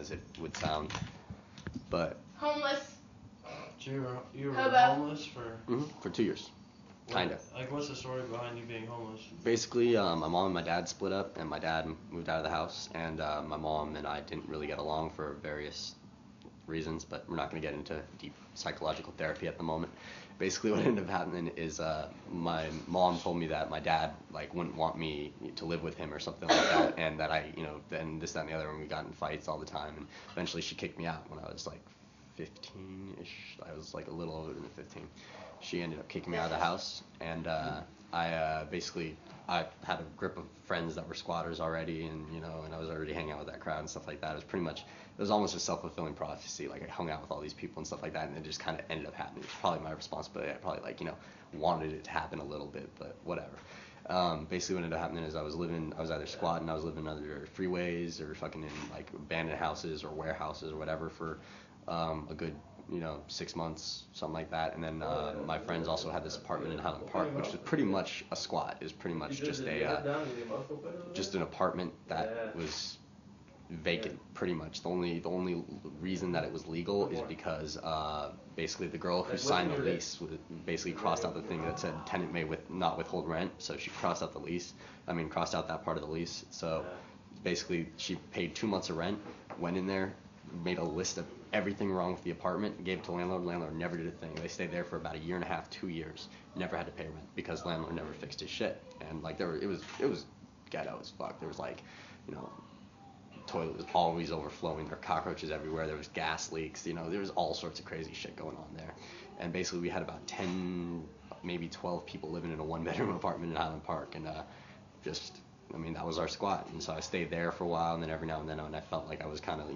as it would sound. But Homeless. So you were Hobo. homeless for 2 years. Kinda. Like, what's the story behind you being homeless? Basically, my mom and my dad split up, and my dad moved out of the house, and my mom and I didn't really get along for various reasons, but we're not going to get into deep psychological therapy at the moment. Basically, what ended up happening is my mom told me that my dad like wouldn't want me to live with him or something like that, and that I, then this, that, and the other, and we got in fights all the time, and eventually she kicked me out when I was like 15-ish. I was like a little older than 15. She ended up kicking me out of the house, and I had a group of friends that were squatters already, and and I was already hanging out with that crowd and stuff like that. It was almost a self-fulfilling prophecy. Like, I hung out with all these people and stuff like that, and it just kind of ended up happening. It's probably my responsibility. I probably wanted it to happen a little bit, but whatever. Basically what ended up happening is I was either squatting, I was living under freeways or fucking in like abandoned houses or warehouses or whatever for a good 6 months, something like that. And then my friends also had this apartment in Highland Park, which was pretty much a squat. It was pretty much just an apartment that was vacant, pretty much. The only reason that it was legal is because basically the girl who signed the lease basically crossed out the thing that said tenant may not withhold rent, so she crossed out that part of the lease. So basically she paid 2 months of rent, went in there, made a list of everything wrong with the apartment, gave it to landlord. Landlord never did a thing. They stayed there for about 1.5 years, 2 years, never had to pay rent because landlord never fixed his shit. And like it was ghetto as fuck. There was like, toilet was always overflowing. There were cockroaches everywhere. There was gas leaks. There was all sorts of crazy shit going on there. And basically we had about 10, maybe 12 people living in a 1-bedroom apartment in Highland Park, and that was our squat. And so I stayed there for a while, and then every now and then when I felt like I was kind of,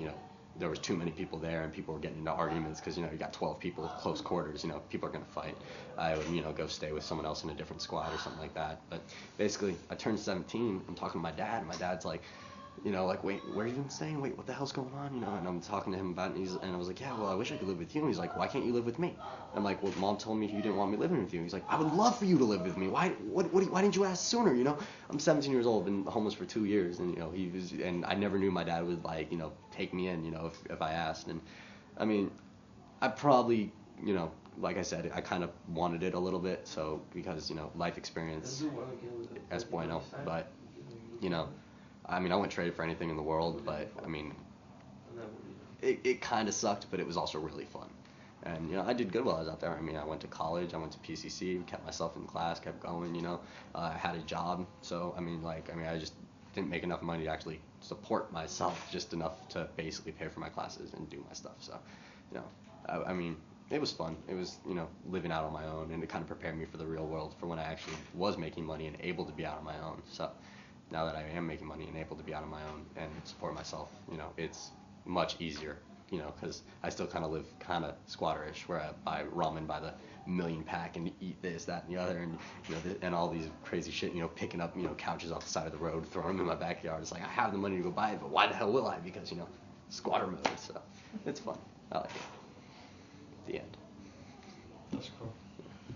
there was too many people there and people were getting into arguments because, you got 12 people at close quarters, people are going to fight. I would, go stay with someone else in a different squad or something like that. But basically, I turned 17, I'm talking to my dad, and my dad's like, wait, where are you even staying? Wait, what the hell's going on? And I'm talking to him about it, and I was like, yeah, well, I wish I could live with you. And he's like, why can't you live with me? I'm like, well, Mom told me you didn't want me living with you. He's like, I would love for you to live with me. Why didn't you ask sooner? I'm 17 years old, been homeless for 2 years, and and I never knew my dad would take me in, if I asked. And I mean, I probably, like I said, I kind of wanted it a little bit, so because life experience es bueno, but I wouldn't trade it for anything in the world, but it kind of sucked, but it was also really fun. And I did good while I was out there. I went to college, I went to PCC, kept myself in class, kept going. I had a job, so I just didn't make enough money to actually support myself, just enough to basically pay for my classes and do my stuff. So, it was fun. It was, living out on my own, and it kind of prepared me for the real world for when I actually was making money and able to be out on my own. So now that I am making money and able to be out on my own and support myself, it's much easier, because I still kind of live kind of squatterish, where I buy ramen by the million pack and eat this, that, and the other, and and all these crazy shit, picking up couches off the side of the road, throwing them in my backyard. It's like I have the money to go buy it, but why the hell will I? Because squatter mode. So it's fun. I like it. The end. That's cool.